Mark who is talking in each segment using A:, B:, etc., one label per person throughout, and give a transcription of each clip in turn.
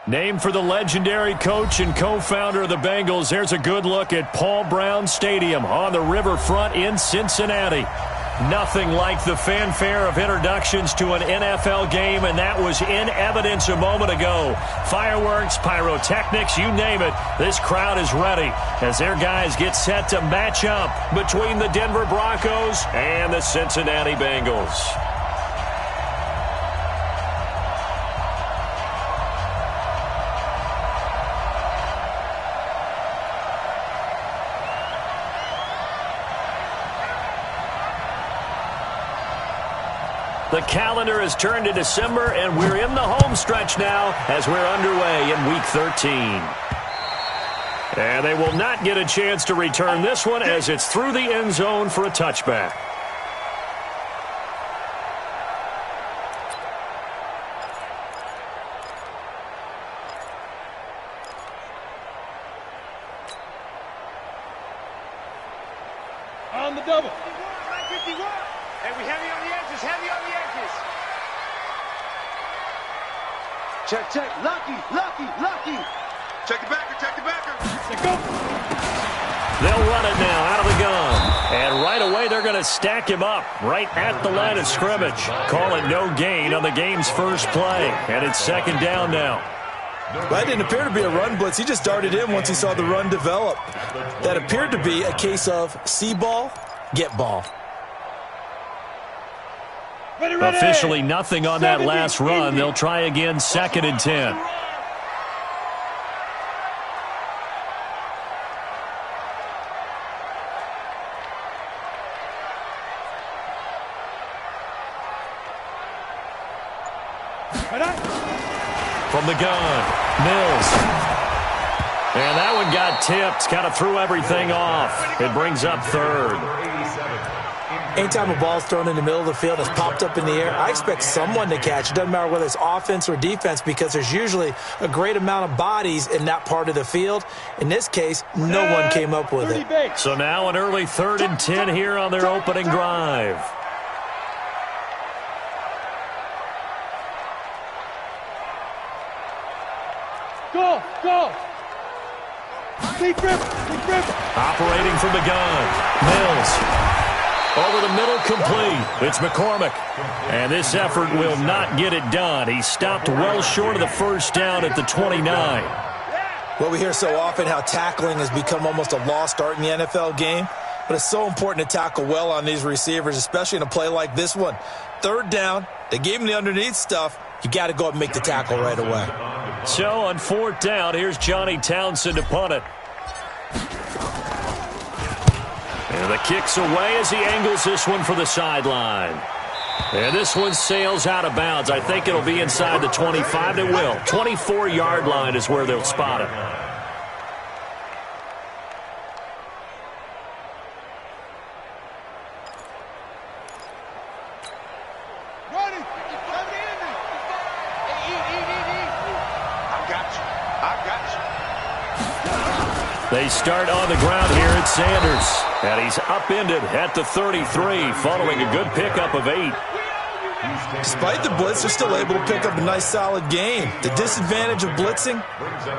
A: Named for the legendary coach and co-founder of the Bengals, there's a good look at Paul Brown Stadium on the riverfront in Cincinnati. Nothing like the fanfare of introductions to an NFL game, and that was in evidence a moment ago. Fireworks, pyrotechnics, you name it. This crowd is ready as their guys get set to match up between the Denver Broncos and the Cincinnati Bengals. The calendar has turned to December, and we're in the home stretch now as we're underway in Week 13. And they will not get a chance to return this one as it's through the end zone for a touchback.
B: On the double.
C: Hey, we heavy on the edges, heavy on the edges. Check, check. Lucky. Check the backer.
B: Let's go.
A: They'll run it now out of the gun. And right away, they're going to stack him up right at the line of scrimmage. Call it no gain on the game's first play. And it's second down now.
D: That didn't appear to be a run blitz. He just darted in once he saw the run develop. That appeared to be a case of see ball, get ball.
B: Ready.
A: Officially nothing on that last run. They'll try again, second and 10. From the gun, Mills. And that one got tipped, kind of threw everything off. It brings up third.
D: Anytime a ball's thrown in the middle of the field, it's popped up in the air, I expect someone to catch it. Doesn't matter whether it's offense or defense, because there's usually a great amount of bodies in that part of the field. In this case, no one came up with it.
A: So now an early third and 10 here on their opening drive.
B: Go. Big rip.
A: Operating from the gun, Mills. Over the middle, complete. It's McCormick. And this effort will not get it done. He stopped well short of the first down at the 29.
D: Well, we hear so often how tackling has become almost a lost art in the NFL game. But it's so important to tackle well on these receivers, especially in a play like this one. Third down, they gave him the underneath stuff. You got to go up and make the tackle right away.
A: So on fourth down, here's Johnny Townsend to punt it. And the kick's away as he angles this one for the sideline. And this one sails out of bounds. I think it'll be inside the 25. It will. 24-yard line is where they'll spot it. They start on the ground here at Sanders. And he's upended at the 33 following a good pickup of 8.
D: Despite the blitz, they're still able to pick up a nice solid gain. The disadvantage of blitzing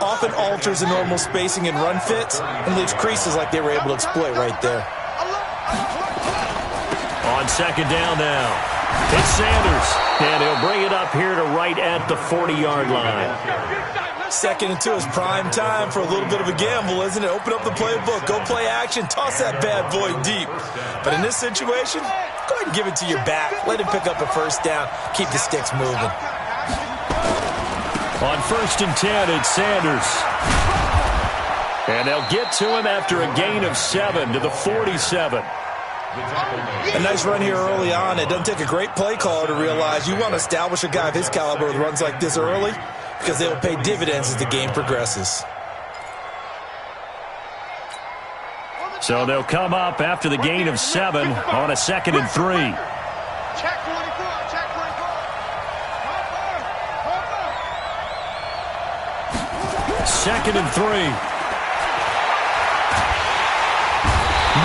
D: often alters the normal spacing and run fits and leaves creases like they were able to exploit right there.
A: On second down now, it's Sanders. And he'll bring it up here to right at the 40-yard line.
D: Second and 2 is prime time for a little bit of a gamble, isn't it? Open up the playbook, go play action, toss that bad boy deep. But in this situation, go ahead and give it to your back. Let him pick up a first down. Keep the sticks moving.
A: On first and 10, it's Sanders. And they'll get to him after a gain of 7 to the 47.
D: A nice run here early on. It doesn't take a great play caller to realize you want to establish a guy of his caliber with runs like this early, because they will pay dividends as the game progresses.
A: So they'll come up after the gain of 7 on a second and 3.
C: Check 24, check 24.
A: Second and 3.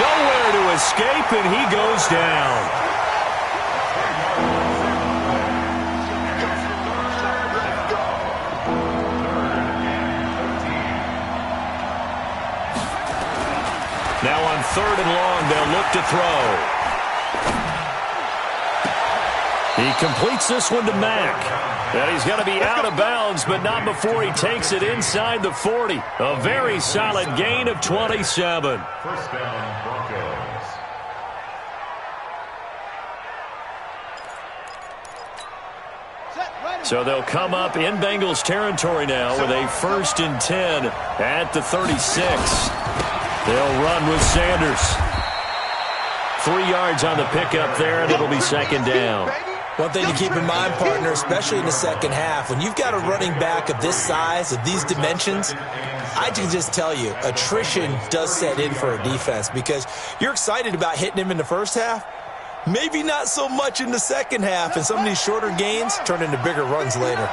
A: Nowhere to escape, and he goes down. third and long. They'll look to throw. He completes this one to Mack. And he's going to be out of bounds, but not before he takes it inside the 40. A very solid gain of 27.
E: First down, Broncos.
A: So they'll come up in Bengals territory now with a 1st and 10 at the 36. They'll run with Sanders. 3 yards on the pickup there, and it'll be 2nd down.
D: One thing to keep in mind, partner, especially in the second half, when you've got a running back of this size, of these dimensions, I can just tell you, attrition does set in for a defense because you're excited about hitting him in the first half. Maybe not so much in the second half, and some of these shorter gains turn into bigger runs later.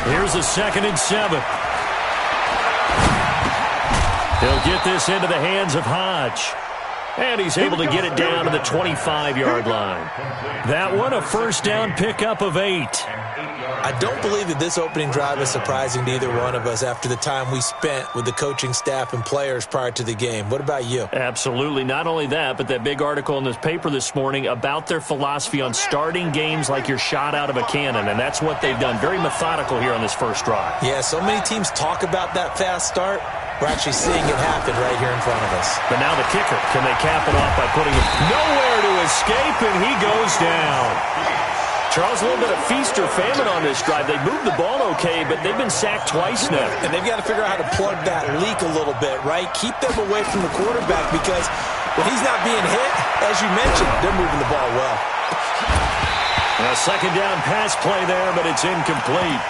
A: Here's a 2nd and 7. He'll get this into the hands of Hodge. And he's able to get it down to the 25-yard line. That one, a 1st down pickup of 8.
D: I don't believe that this opening drive is surprising to either one of us after the time we spent with the coaching staff and players prior to the game. What about you?
A: Absolutely. Not only that, but that big article in this paper this morning about their philosophy on starting games like you're shot out of a cannon, and that's what they've done. Very methodical here on this first drive.
D: Yeah, so many teams talk about that fast start. We're actually seeing it happen right here in front of us.
A: But now the kicker. Can they cap it off by putting him nowhere to escape, and he goes down. Charles, a little bit of feast or famine on this drive. They moved the ball okay, but they've been sacked twice now.
D: And they've got to figure out how to plug that leak a little bit, right? Keep them away from the quarterback because when he's not being hit, as you mentioned, they're moving the ball well.
A: A 2nd down pass play there, but it's incomplete.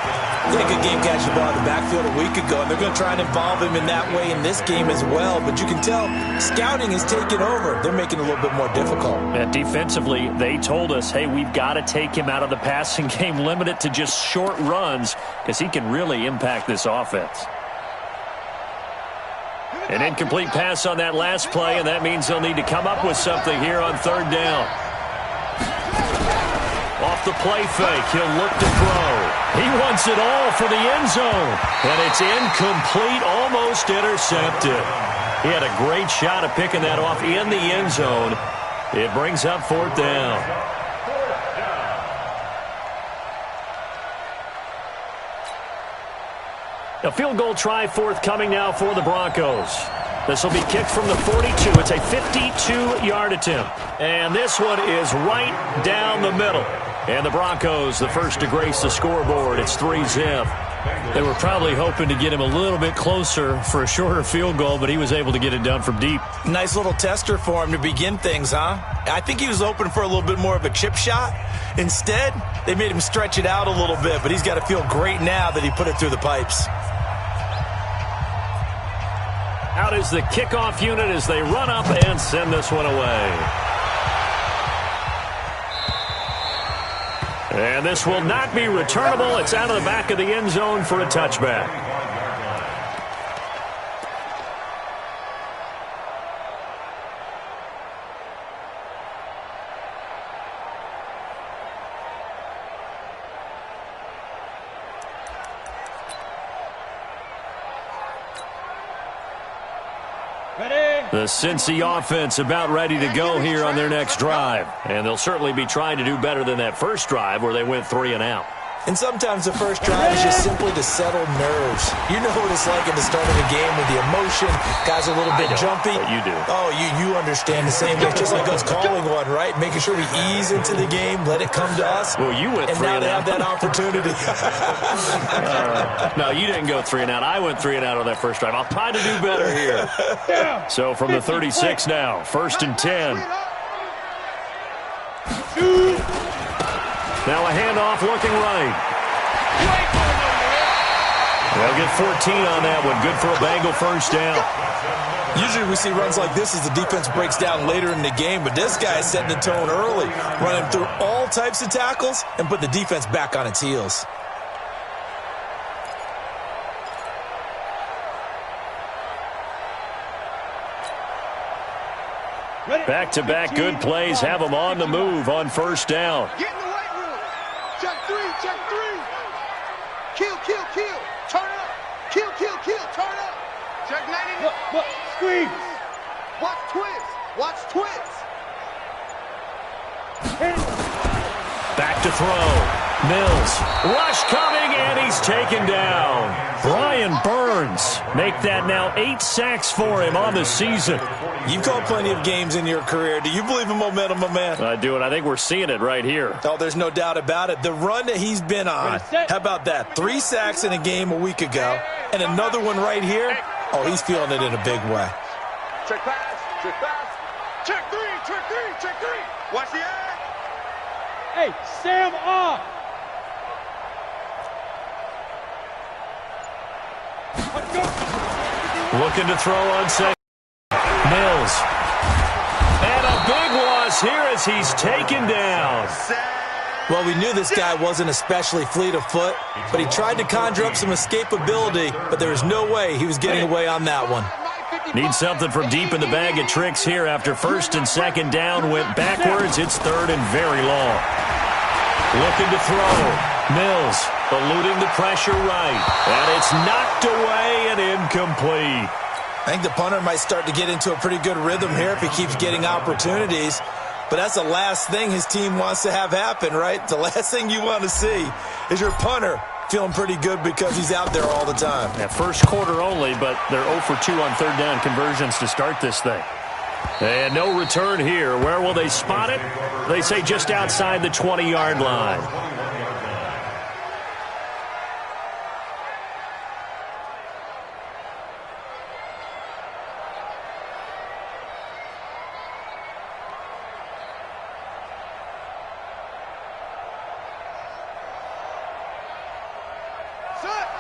D: They had a good game catching the ball in the backfield a week ago, and they're going to try and involve him in that way in this game as well. But you can tell scouting is taking over. They're making it a little bit more difficult.
A: And defensively, they told us, hey, we've got to take him out of the passing game, limit it to just short runs, because he can really impact this offense. An incomplete pass on that last play, and that means they'll need to come up with something here on 3rd down. Off the play fake, he'll look to throw. He wants it all for the end zone. And it's incomplete, almost intercepted. He had a great shot at picking that off in the end zone. It brings up 4th down. A field goal try forthcoming now for the Broncos. This will be kicked from the 42. It's a 52-yard attempt. And this one is right down the middle. And the Broncos, the first to grace the scoreboard. It's 3-zip. They were probably hoping to get him a little bit closer for a shorter field goal, but he was able to get it done from deep.
D: Nice little tester for him to begin things, huh? I think he was open for a little bit more of a chip shot. Instead, they made him stretch it out a little bit, but he's got to feel great now that he put it through the pipes.
A: Out is the kickoff unit as they run up and send this one away. And this will not be returnable. It's out of the back of the end zone for a touchback. The Cincy offense about ready to go here on their next drive. And they'll certainly be trying to do better than that first drive where they went 3 and out.
D: And sometimes the first drive is just simply to settle nerves. You know what it's like at the start of a game with the emotion. Guys are a little bit jumpy.
A: But you do.
D: Oh, you understand the same thing. Just like us calling one, right? Making sure we ease into the game, let it come to us.
A: Well, you went 3 and out.
D: And now they have that opportunity.
A: No, you didn't go 3 and out. I went 3 and out on that first drive. I'll try to do better here. So from the 36 now, 1st and 10. Now a handoff looking right. They'll get 14 on that one. Good for a Bengal first down.
D: Usually we see runs like this as the defense breaks down later in the game, but this guy is setting the tone early, running through all types of tackles and put the defense back on its heels.
A: Back-to-back good plays have them on the move on first down.
C: Get in the weight room. Check 3, check 3. Kill, kill, kill. Turn up. Kill, kill, kill. Turn up. Check 90.
B: Look, squeeze.
C: Watch twist. Watch twist.
A: Back to throw. Mills. Rush coming, and he's taken down. Brian Burns make that now 8 sacks for him on the season.
D: You've called plenty of games in your career. Do you believe in momentum, my man?
A: I do, and I think we're seeing it right here.
D: Oh, there's no doubt about it. The run that he's been on, how about that? 3 sacks in a game a week ago, and another one right here. Oh, he's feeling it in a big way.
C: Check pass. Check pass. Check three. Check three. Check three. Watch the eye.
B: Hey, Sam off. Let's go.
A: Looking to throw on second. Mills. And a big loss here as he's taken down.
D: Well, we knew this guy wasn't especially fleet of foot, but he tried to conjure up some escapability, but there was no way he was getting away on that one.
A: Need something from deep in the bag of tricks here after first and second down went backwards. It's third and very long. Looking to throw. Mills eluding the pressure right. And it's knocked away and incomplete.
D: I think the punter might start to get into a pretty good rhythm here if he keeps getting opportunities. But that's the last thing his team wants to have happen, right? The last thing you want to see is your punter feeling pretty good because he's out there all the time.
A: Yeah, first quarter only, but they're 0 for 2 on third down conversions to start this thing. And no return here. Where will they spot it? They say just outside the 20-yard line.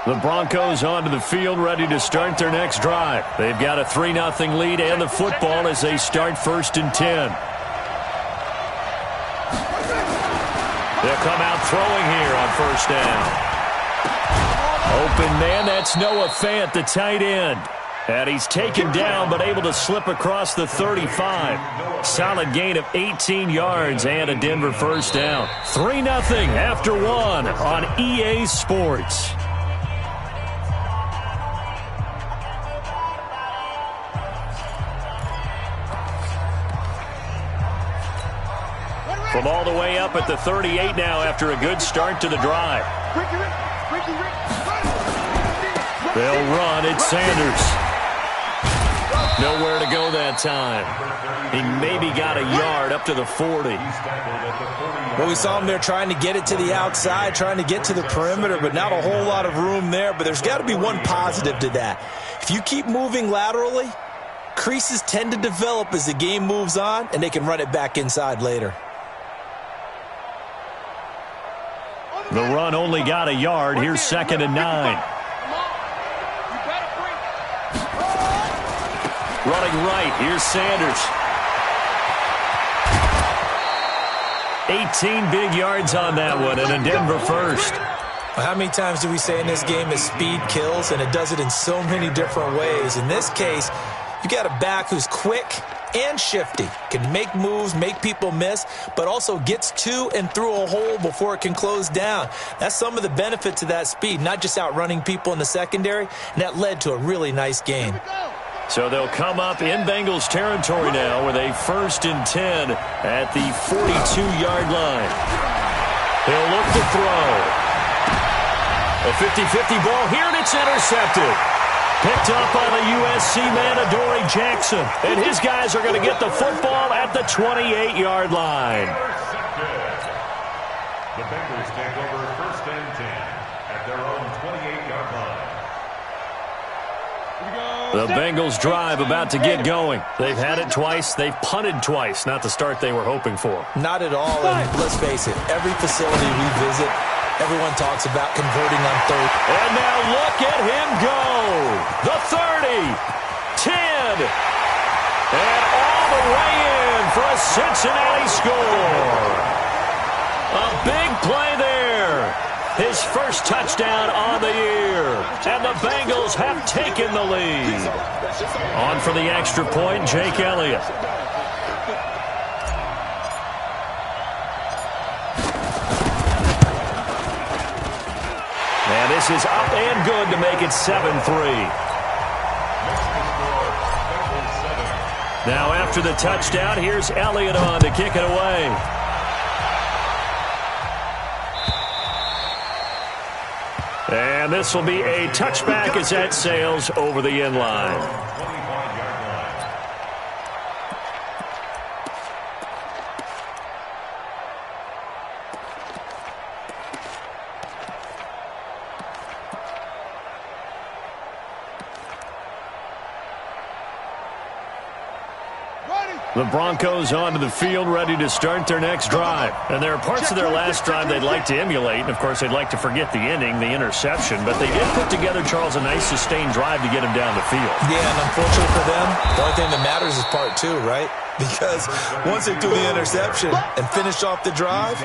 A: The Broncos onto the field, ready to start their next drive. They've got a 3-0 lead and the football as they start 1st and 10. They'll come out throwing here on 1st down. Open man, that's Noah Fant, the tight end. And he's taken down but able to slip across the 35. Solid gain of 18 yards and a Denver 1st down. 3-0 after 1 on EA Sports. From all the way up at the 38 now after a good start to the drive. They'll run at Sanders. Nowhere to go that time. He maybe got a yard up to the 40.
D: Well, we saw him there trying to get it to the outside, trying to get to the perimeter, but not a whole lot of room there. But there's got to be one positive to that. If you keep moving laterally, creases tend to develop as the game moves on, and they can run it back inside later.
A: The run only got a yard. Here's 2nd and 9. Running right. Here's Sanders. 18 big yards on that one and a Denver 1st.
D: Well, how many times do we say in this game that speed kills, and it does it in so many different ways? In this case, you got a back who's quick and shifty, can make moves, make people miss, but also gets to and through a hole before it can close down. That's some of the benefits of that speed, not just outrunning people in the secondary, and that led to a really nice game.
A: So they'll come up in Bengals territory now with a 1st and 10 at the 42-yard line. He'll look to throw. A 50-50 ball here, and it's intercepted. Picked up by the USC man, Adoree Jackson. And his guys are going to get the football at the 28-yard line.
E: The Bengals take over 1st and 10 at their own 28-yard line.
A: The Bengals drive about to get going. They've had it twice. They've punted twice. Not the start they were hoping for.
D: Not at all. And let's face it, every facility we visit, everyone talks about converting on 3rd.
A: And now look at him go. The 30, 10, and all the way in for a Cincinnati score. A big play there. His first touchdown on the year. And the Bengals have taken the lead. On for the extra point, Jake Elliott. And this is up and good to make it 7-3. Now after the touchdown, here's Elliott on to kick it away. And this will be a touchback as that sails over the end line. The Broncos onto the field, ready to start their next drive. And there are parts of their last drive they'd like to emulate. And, of course, they'd like to forget the ending, the interception. But they did put together, Charles, a nice sustained drive to get him down the field.
D: Yeah, and unfortunately for them, the only thing that matters is part two, right? Because once they threw the interception and finished off the drive,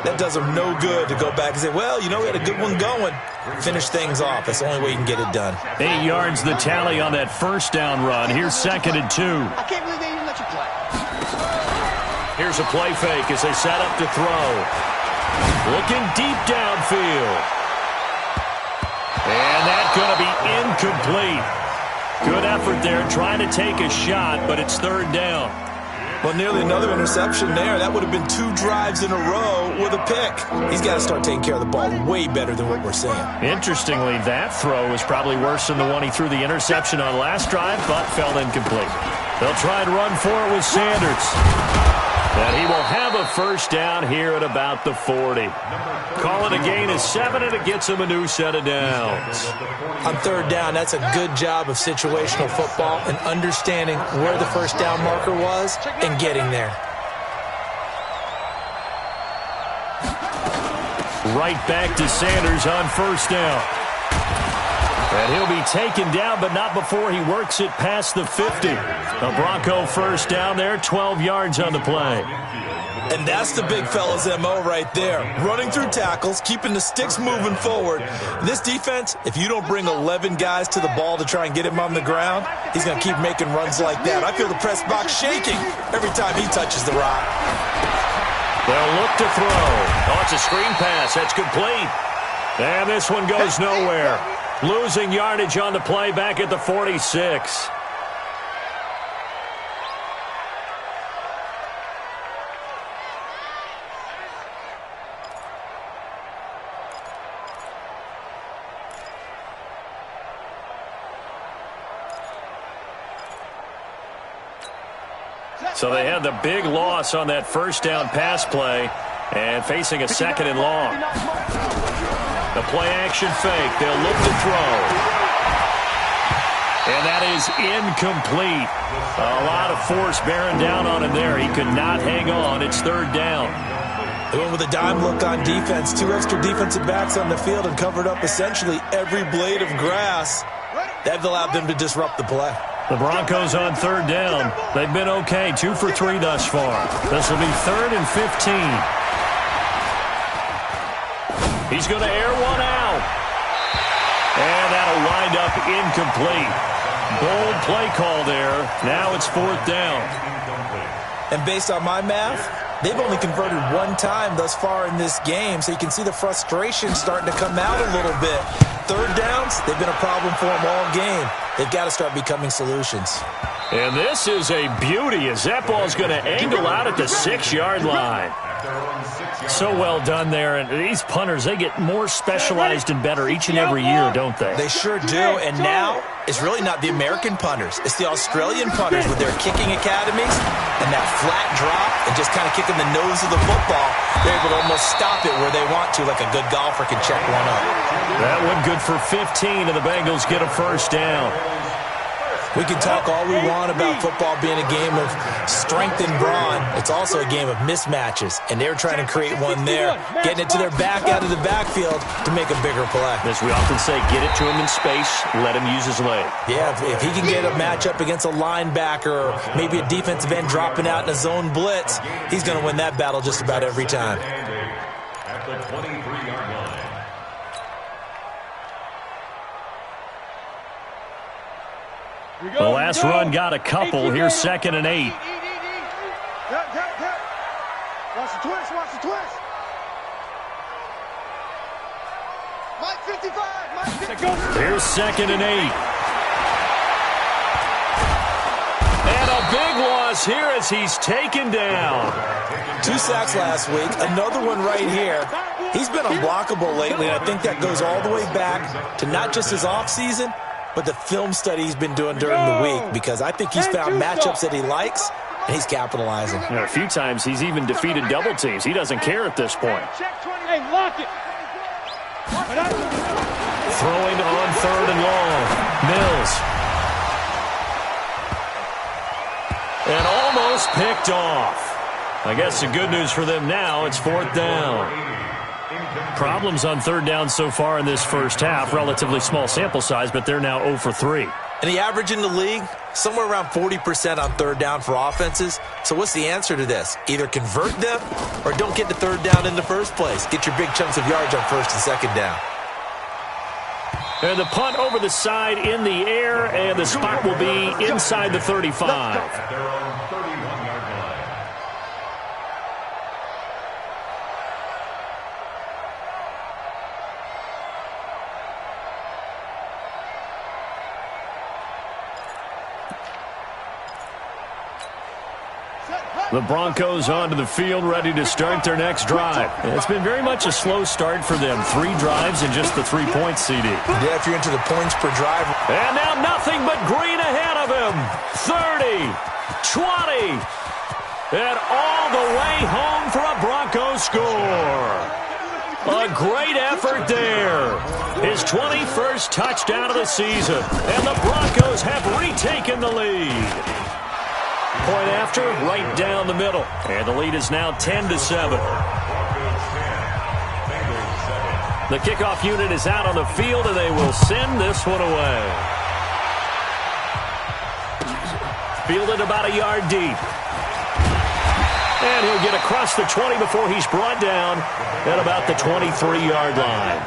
D: that does them no good to go back and say, well, you know, we had a good one going. Finish things off. That's the only way you can get it done.
A: 8 yards the tally on that first down run. Here's 2nd and 2.
F: I can't believe they didn't let you play.
A: Here's a play fake as they set up to throw. Looking deep downfield. And that's going to be incomplete. Good effort there trying to take a shot, but it's 3rd down.
D: Well, nearly another interception there. That would have been 2 drives in a row with a pick. He's got to start taking care of the ball way better than what we're seeing. Interestingly,
A: that throw was probably worse than the one he threw the interception on last drive, but fell incomplete. They'll try and run for it with Sanders. And he will have a first down here at about the 40. Call it a gain of 7, and it gets him a new set of downs.
D: On 3rd down, that's a good job of situational football and understanding where the first down marker was and getting there.
A: Right back to Sanders on first down. And he'll be taken down, but not before he works it past the 50. A Bronco first down there, 12 yards on the play.
D: And that's the big fella's MO right there. Running through tackles, keeping the sticks moving forward. This defense, if you don't bring 11 guys to the ball to try and get him on the ground, he's going to keep making runs like that. I feel the press box shaking every time he touches the rock.
A: They'll look to throw. Oh, it's a screen pass. That's complete. And this one goes nowhere. Losing yardage on the play back at the 46. So they had the big loss on that first down pass play and facing a 2nd and long. The play-action fake. They'll look to throw. And that is incomplete. A lot of force bearing down on him there. He could not hang on. It's 3rd down.
D: They went with a dime look on defense. 2 extra defensive backs on the field and covered up essentially every blade of grass. That allowed them to disrupt the play.
A: The Broncos on 3rd down. They've been okay. 2 for 3 thus far. This will be 3rd and 15. He's going to air one out. And that'll wind up incomplete. Bold play call there. Now it's 4th down.
D: And based on my math, they've only converted 1 time thus far in this game, so you can see the frustration starting to come out a little bit. 3rd downs, they've been a problem for them all game. They've got to start becoming solutions.
A: And this is a beauty as that ball's going to angle out at the 6-yard line. So well done there. And these punters, they get more specialized and better each and every year, don't they?
D: They sure do. And now it's really not the American punters. It's the Australian punters with their kicking academies and that flat drop and just kind of kicking the nose of the football. They're able to almost stop it where they want to, like a good golfer can check one up.
A: That one good for 15, and the Bengals get a first down.
D: We can talk all we want about football being a game of strength and brawn. It's also a game of mismatches, and they're trying to create one there, getting it to their back out of the backfield to make a bigger play.
A: As we often say, get it to him in space, let him use his leg.
D: Yeah, if he can get a matchup against a linebacker or maybe a defensive end dropping out in a zone blitz, he's going to win that battle just about every time.
E: At the 23-yard line.
A: The last run got a couple. Here's 2nd and 8.
F: Watch the twist, watch the twist. Mike 55, Mike 55.
A: Here's 2nd and 8. And a big loss here as he's taken down.
D: 2 sacks last week, another one right here. He's been unblockable lately, and I think that goes all the way back to not just his offseason, but the film study he's been doing during the week, because I think he's found matchups that he likes, and he's capitalizing.
A: A few times he's even defeated double teams. He doesn't care at this point.
B: Hey, lock it.
A: Throwing on 3rd and long. Mills. And almost picked off. I guess the good news for them now, it's 4th down. Problems on 3rd down so far in this first half. Relatively small sample size, but they're now 0 for 3.
D: And the average in the league, somewhere around 40% on 3rd down for offenses. So what's the answer to this? Either convert them or don't get to 3rd down in the first place. Get your big chunks of yards on 1st and 2nd down.
A: And the punt over the side in the air, and the spot will be inside the 35.
E: At their own 31-yard line.
A: The Broncos onto the field, ready to start their next drive. It's been very much a slow start for them. 3 drives and just the 3 points, CD.
D: Yeah, if you're into the points per drive.
A: And now nothing but green ahead of him. 30, 20, and all the way home for a Broncos score. A great effort there. His 21st touchdown of the season, and the Broncos have retaken the lead. Point after, right down the middle. And the lead is now 10-7. The kickoff unit is out on the field, and they will send this one away. Fielded about a yard deep. And he'll get across the 20 before he's brought down at about the 23-yard line.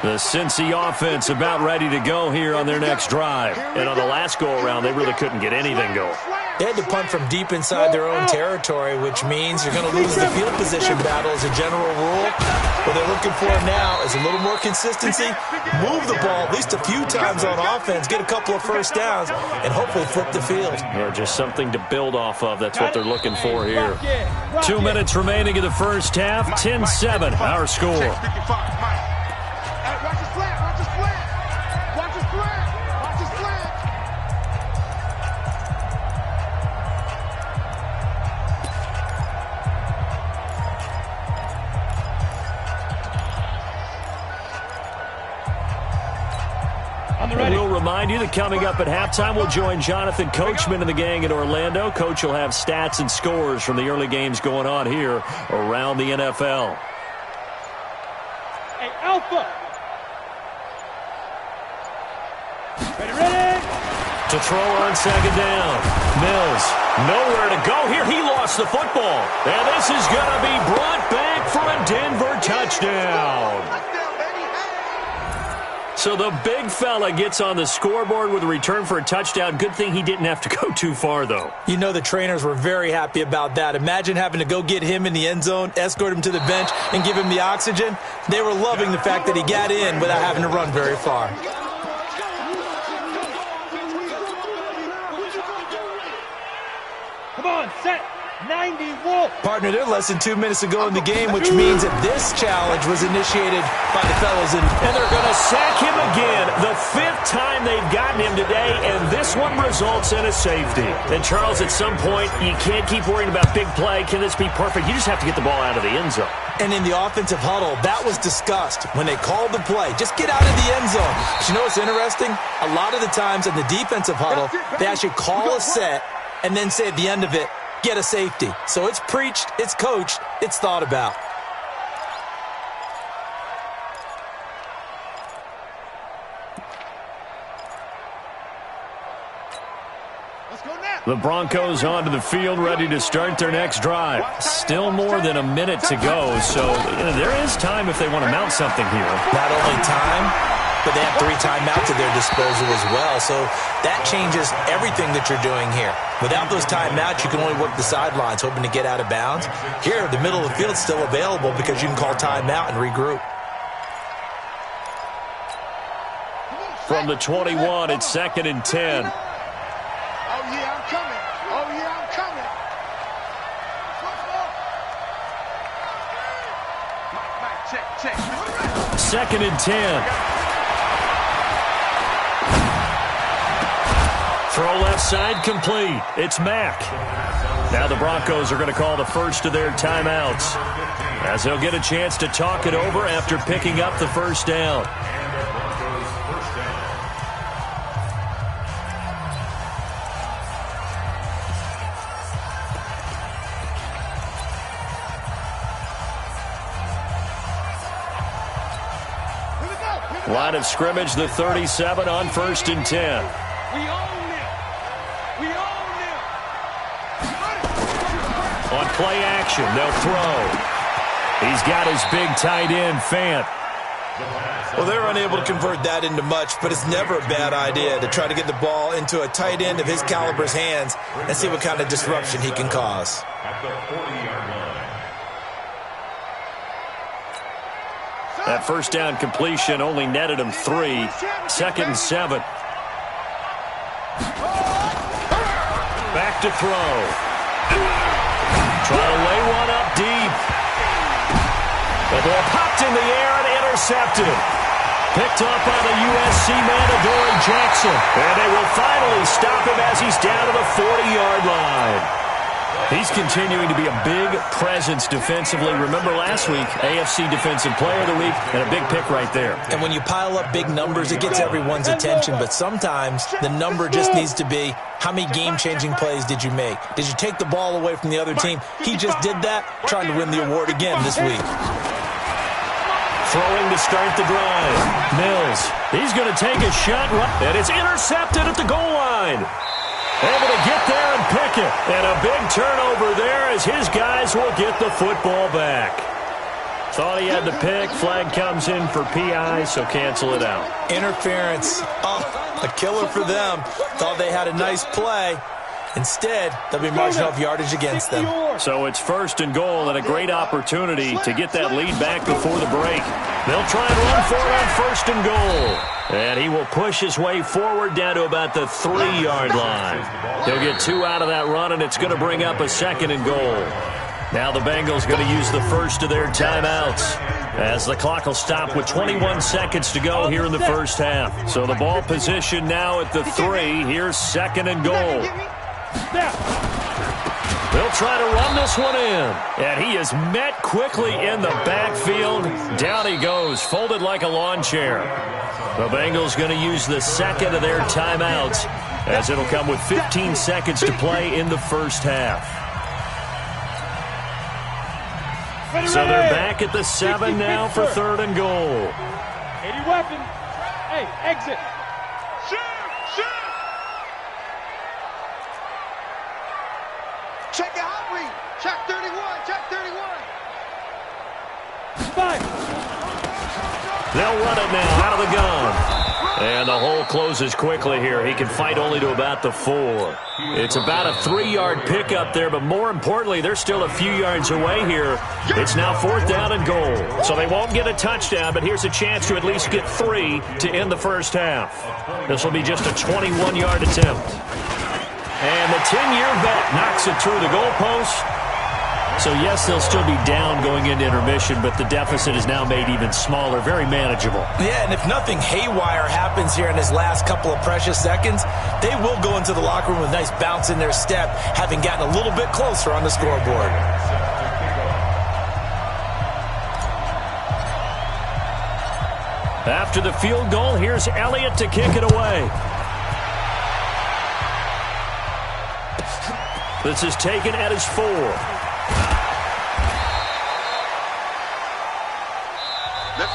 A: The Cincy offense about ready to go here on their next drive. And on the last go-around, they really couldn't get anything going.
D: They had to punt from deep inside their own territory, which means you're going to lose the field position battle as a general rule. What they're looking for now is a little more consistency, move the ball at least a few times on offense, get a couple of first downs, and hopefully flip the field.
A: Yeah, just something to build off of. That's what they're looking for here. 2 minutes remaining in the first half. 10-7, our score. We'll remind you that coming up at halftime, we'll join Jonathan Coachman and the gang in Orlando. Coach will have stats and scores from the early games going on here around the NFL.
B: Hey, Alpha! Ready?
A: To throw on 2nd down. Mills, nowhere to go here. He lost the football. And this is going to be brought back for a Denver touchdown. So the big fella gets on the scoreboard with a return for a touchdown. Good thing he didn't have to go too far, though.
D: You know the trainers were very happy about that. Imagine having to go get him in the end zone, escort him to the bench, and give him the oxygen. They were loving the fact that he got in without having to run very far.
B: Come on, set. 90 Wolf.
D: Partner, they're less than 2 minutes to go in the game, which means that this challenge was initiated by the fellas.
A: And they're going to sack him again. The 5th time they've gotten him today, and this one results in a safety. And, Charles, at some point, you can't keep worrying about big play. Can this be perfect? You just have to get the ball out of the end zone.
D: And in the offensive huddle, that was discussed when they called the play. Just get out of the end zone. But you know what's interesting? A lot of the times in the defensive huddle, they actually call a set and then say at the end of it, get a safety. So it's preached, it's coached, it's thought about.
A: The Broncos onto the field, ready to start their next drive. Still more than a minute to go, so there is time if they want to mount something here.
D: Not only time, but they have 3 timeouts at their disposal as well, so that changes everything that you're doing here. Without those timeouts, you can only work the sidelines, hoping to get out of bounds. Here, the middle of the field's still available because you can call timeout and regroup.
A: From the 21, it's 2nd and 10.
F: Oh, yeah, I'm coming. Oh, yeah, I'm coming.
C: Mike, check.
A: 2nd and 10. Throw left side complete. It's Mack. Now the Broncos are going to call the first of their timeouts, as they'll get a chance to talk it over after picking up the first down. Line of scrimmage, the 37 on 1st and 10.
B: We own them. We own them.
A: On play action, they'll throw. He's got his big tight end, Fant.
D: Well, they're unable to convert that into much, but it's never a bad idea to try to get the ball into a tight end of his caliber's hands and see what kind of disruption he can cause.
E: At the 40-yard line.
A: That first down completion only netted him 3. 2nd and 7. Back to throw. Trying to lay one up deep. The ball popped in the air and intercepted. Picked up by the USC man, Adoree Jackson. And they will finally stop him as he's down to the 40-yard line. He's continuing to be a big presence defensively. Remember last week, AFC Defensive Player of the Week, and a big pick right there.
D: And when you pile up big numbers, it gets everyone's attention. But sometimes the number just needs to be, how many game-changing plays did you make? Did you take the ball away from the other team? He just did that, trying to win the award again this week.
A: Throwing to start the drive. Mills. He's going to take a shot, and it's intercepted at the goal line. Able to get there and pick it. And a big turnover there as his guys will get the football back. Thought he had the pick. Flag comes in for PI, so cancel it out.
D: Interference. Oh, a killer for them. Thought they had a nice play. Instead, they'll be marching off yardage against them.
A: So it's 1st and goal and a great opportunity to get that lead back before the break. They'll try and run for it on 1st and goal. And he will push his way forward down to about the 3-yard line. He'll get 2 out of that run, and it's going to bring up a 2nd and goal. Now the Bengals going to use the first of their timeouts, as the clock will stop with 21 seconds to go here in the first half. So the ball position now at the 3. Here's 2nd and goal. They'll try to run this one in. And he is met quickly in the backfield. Down he goes, folded like a lawn chair. The Bengals going to use the 2nd of their timeouts, as it'll come with 15 seconds to play in the first half. So they're back at the 7 now for 3rd and goal.
B: 80 weapons. Hey, exit.
F: Check your hot read. Check 31. Check 31.
B: 5.
A: They'll run it now out of the gun. And the hole closes quickly here. He can fight only to about the 4. It's about a 3-yard pickup there, but more importantly, they're still a few yards away here. It's now 4th down and goal. So they won't get a touchdown, but here's a chance to at least get 3 to end the first half. This will be just a 21-yard attempt. And the 10-year vet knocks it through the goalpost. So, yes, they'll still be down going into intermission, but the deficit is now made even smaller, very manageable.
D: Yeah, and if nothing haywire happens here in his last couple of precious seconds, they will go into the locker room with a nice bounce in their step, having gotten a little bit closer on the scoreboard.
A: After the field goal, here's Elliott to kick it away. This is taken at his 4.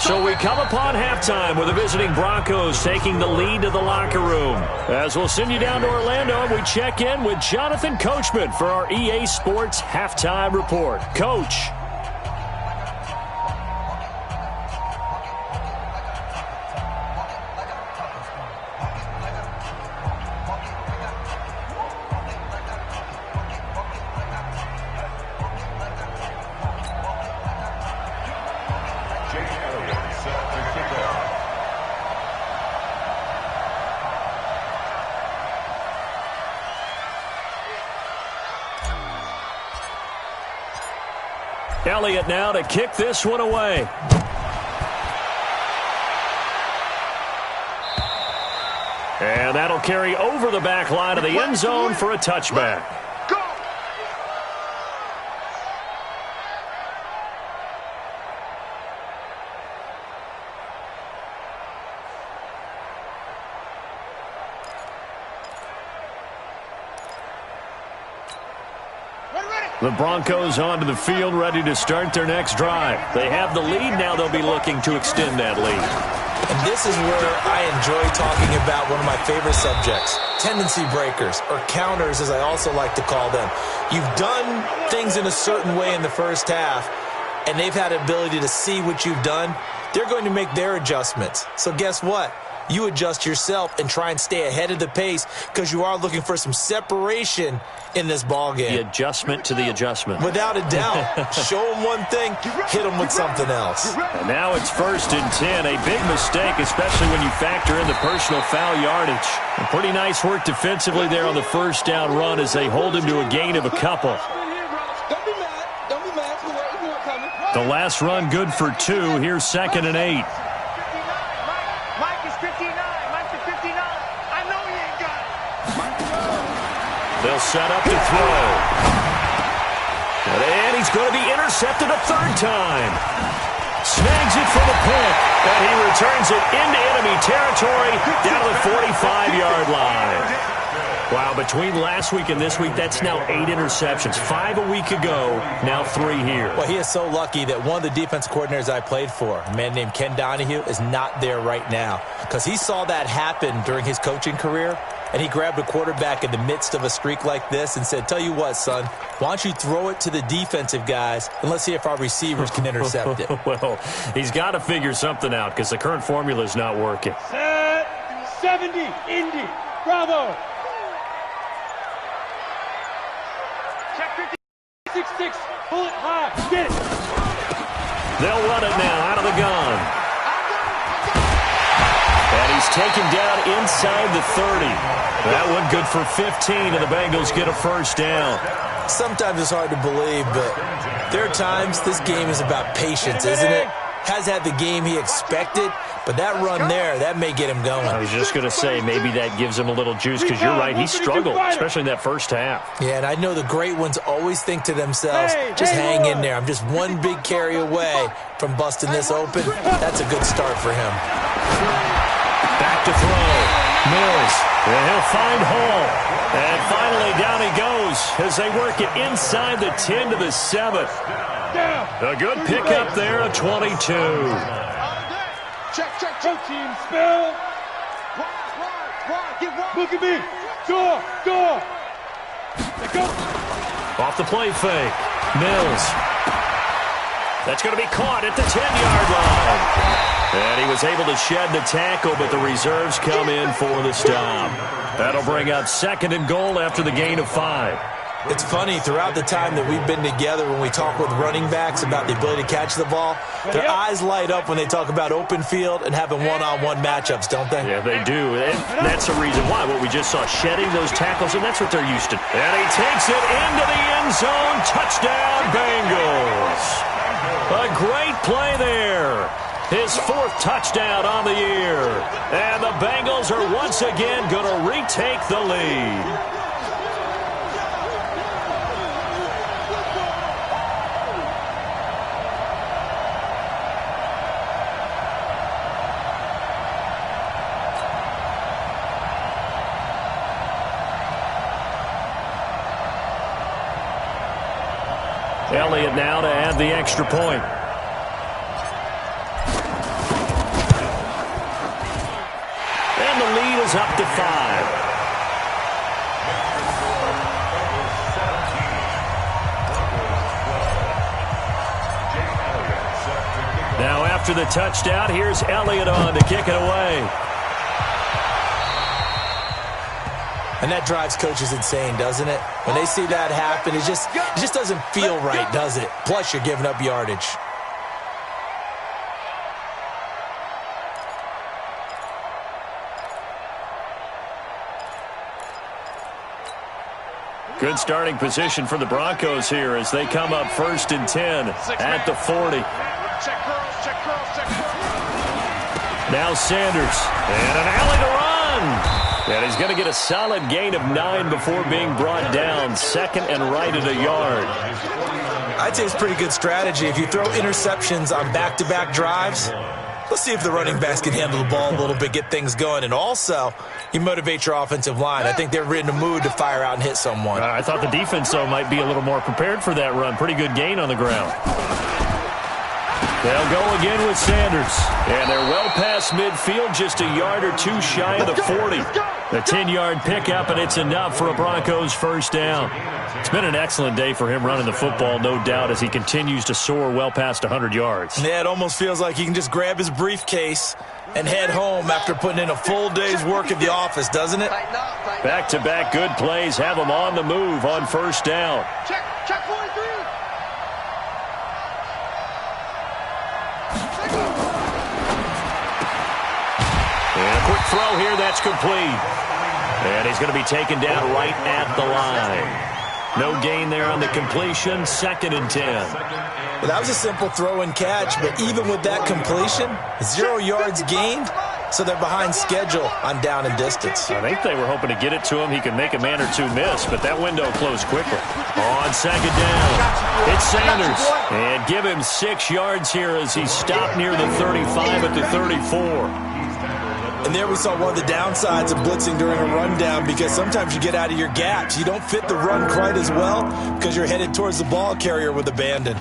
A: So we come upon halftime with the visiting Broncos taking the lead to the locker room. As we'll send you down to Orlando, and we check in with Jonathan Coachman for our EA Sports Halftime Report. Coach. Elliott now to kick this one away. And that'll carry over the back line of the end zone for a touchback. The Broncos onto the field, ready to start their next drive. They have the lead. Now they'll be looking to extend that lead.
D: And this is where I enjoy talking about one of my favorite subjects, tendency breakers, or counters as I also like to call them. You've done things in a certain way in the first half, and they've had the ability to see what you've done. They're going to make their adjustments. So guess what? You adjust yourself and try and stay ahead of the pace because you are looking for some separation in this ball game.
A: The adjustment to the adjustment.
D: Without a doubt. Show them one thing, hit them with something else.
A: And now it's 1st and 10. A big mistake, especially when you factor in the personal foul yardage. And pretty nice work defensively there on the first down run as they hold him to a gain of a couple. The last run good for 2. Here's 2nd and 8. They'll set up to throw. And he's going to be intercepted a 3rd time. Snags it for the pick. And he returns it into enemy territory down to the 45-yard line. Wow, between last week and this week, that's now 8 interceptions. 5 a week ago, now 3 here.
D: Well, he is so lucky that one of the defense coordinators I played for, a man named Ken Donahue, is not there right now. Because he saw that happen during his coaching career, and he grabbed a quarterback in the midst of a streak like this and said, tell you what, son, why don't you throw it to the defensive guys, and let's see if our receivers can intercept it.
A: Well, he's got to figure something out because the current formula is not working.
B: Set 70, Indy, Bravo. Check 56, bullet high, get it.
A: They'll run it now out of the gun. And he's taken down inside the 30. That one good for 15, and the Bengals get a 1st down.
D: Sometimes it's hard to believe, but there are times this game is about patience, isn't it? Has had the game he expected, but that run there, that may get him going.
A: I was just going to say, maybe that gives him a little juice, because you're right, he struggled, especially in that first half.
D: Yeah, and I know the great ones always think to themselves, just hang in there. I'm just one big carry away from busting this open. That's a good start for him.
A: Back to throw. Mills. And he'll find Hall. And finally down he goes as they work it inside the 10 to the 7. A good pickup there, a 22.
B: Check, team, spell. Look at me. Door. Let go.
A: Off the play fake. Mills. That's going to be caught at the 10-yard line. And he was able to shed the tackle, but the reserves come in for the stop. That'll bring up 2nd and goal after the gain of 5.
D: It's funny, throughout the time that we've been together, when we talk with running backs about the ability to catch the ball, their eyes light up when they talk about open field and having one-on-one matchups, don't they?
A: Yeah, they do. And that's the reason why. What we just saw, shedding those tackles, and that's what they're used to. And he takes it into the end zone. Touchdown, Bengals. A great play there. His 4th touchdown on the year. And the Bengals are once again going to retake the lead. Elliott now to add the extra point. And the lead is up to 5. Now after the touchdown, here's Elliott on to kick it away.
D: And that drives coaches insane, doesn't it? When they see that happen, it just doesn't feel right, does it? Plus, you're giving up yardage.
A: Good starting position for the Broncos here as they come up 1st and 10 at the 40.
F: Check curls, check curls, check curls.
A: Now Sanders, and an alley to run. And he's going to get a solid gain of 9 before being brought down. 2nd and right at a yard.
D: I'd say it's pretty good strategy. If you throw interceptions on back-to-back drives, let's see if the running backs can handle the ball a little bit, get things going. And also, you motivate your offensive line. I think they're in the mood to fire out and hit someone.
A: I thought the defense, though, might be a little more prepared for that run. Pretty good gain on the ground. They'll go again with Sanders. And they're well past midfield, just a yard or two shy of the 40. A 10-yard pickup, and it's enough for a Broncos first down. It's been an excellent day for him running the football, no doubt, as he continues to soar well past 100 yards.
D: Yeah, it almost feels like he can just grab his briefcase and head home after putting in a full day's work at the office, doesn't it?
A: Back-to-back good plays have him on the move on first down.
F: Check 43.
A: And a quick throw here, that's complete. And he's going to be taken down right at the line. No gain there on the completion, 2nd and 10.
D: Well, that was a simple throw and catch, but even with that completion, 0 yards gained, so they're behind schedule on down and distance.
A: I think they were hoping to get it to him. He could make a man or two miss, but that window closed quickly. On 2nd down, it's Sanders. And give him 6 yards here as he stopped near the 35 at the 34.
D: And there we saw one of the downsides of blitzing during a rundown, because sometimes you get out of your gaps. You don't fit the run quite as well because you're headed towards the ball carrier with abandon.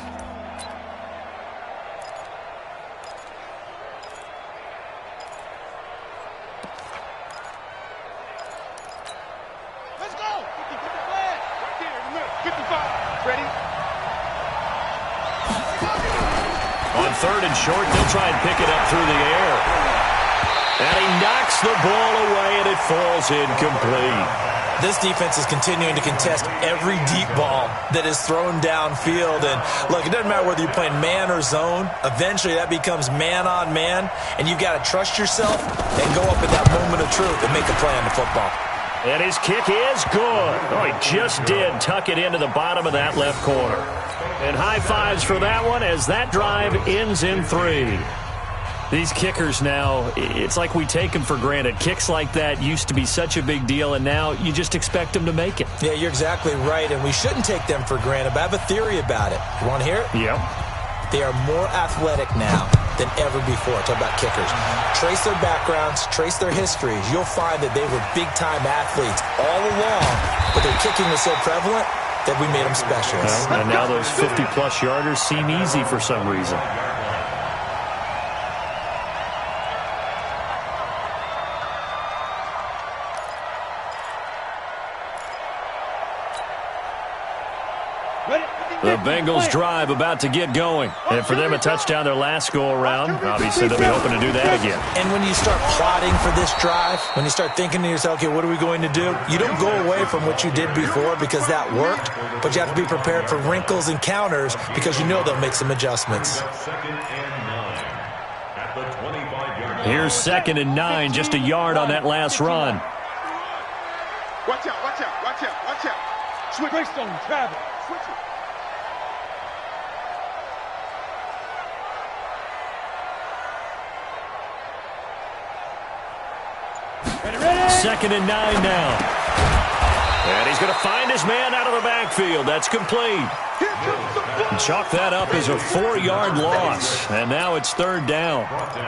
F: Let's go. 55. Ready?
A: On 3rd and short, they'll try and pick it up through the air. And he knocks the ball away, and it falls incomplete.
D: This defense is continuing to contest every deep ball that is thrown downfield. And, look, it doesn't matter whether you're playing man or zone. Eventually, that becomes man-on-man, and you've got to trust yourself and go up at that moment of truth and make a play on the football.
A: And his kick is good. Oh, he just did tuck it into the bottom of that left corner. And high fives for that one as that drive ends in 3. These kickers now, it's like we take them for granted. Kicks like that used to be such a big deal, and now you just expect them to make it.
D: Yeah, you're exactly right, and we shouldn't take them for granted, but I have a theory about it. You want to hear it?
A: Yeah.
D: They are more athletic now than ever before. Talk about kickers. Trace their backgrounds, trace their histories. You'll find that they were big-time athletes all along, but their kicking was so prevalent that we made them specialists.
A: Well, and now those 50-plus yarders seem easy for some reason. The Bengals drive about to get going. And for them, a touchdown their last go-around. Obviously, they'll be hoping to do that again.
D: And when you start plotting for this drive, when you start thinking to yourself, okay, what are we going to do? You don't go away from what you did before because that worked, but you have to be prepared for wrinkles and counters because you know they'll make some adjustments.
A: Here's 2nd and 9, just a yard on that last run.
F: Watch out, watch out, watch out, watch out. Switch. Greystone, travel. Switch it.
A: Second and 9 now. And he's going to find his man out of the backfield. That's complete. Chalk that up as a 4-yard loss. And now it's 3rd down.